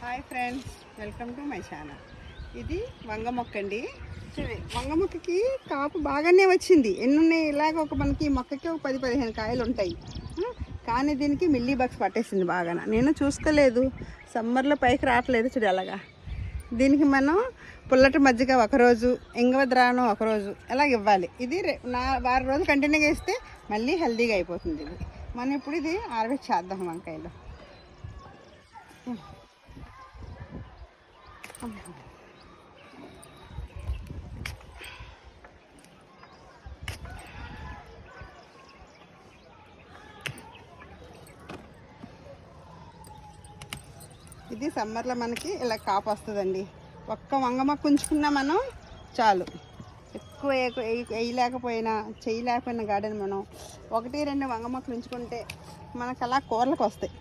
Hi friends, welcome to my channel. ఇది వంగ మొక్క అండి. వంగ మొక్కకి కాపు బాగానే వచ్చింది. ఎన్ని ఉన్నాయి ఇలాగ మనకి మొక్కకి ఒక 10-15 కాయలు ఉంటాయి. కానీ దీనికి మిల్లీ బగ్స్ పట్టేసింది బాగా. నేను చూసుకోలేదు, సమ్మర్లో పైకి రావట్లేదు చూడు అలాగా. దీనికి మనం పుల్లటి మజ్జిగ ఒకరోజు, ఇంగువ ద్రావణం ఒకరోజు ఎలాగ ఇవ్వాలి. ఇది వారం రోజులు కంటిన్యూగా ఇస్తే మళ్ళీ హెల్తీగా అయిపోతుంది. ఇది మనం ఇప్పుడు ఇది హార్వెస్ట్ చేద్దాం. వంకాయలు ఇది సమ్మర్లో మనకి ఇలా కాపు వస్తుందండి. ఒక్క వంగ మొక్క ఉంచుకున్నా మనం చాలు. ఎక్కువ వేయలేకపోయినా చేయలేకపోయినా గార్డెన్ మనం 1-2 వంగ మొక్కలు ఉంచుకుంటే మనకు అలా కూరలకు వస్తాయి.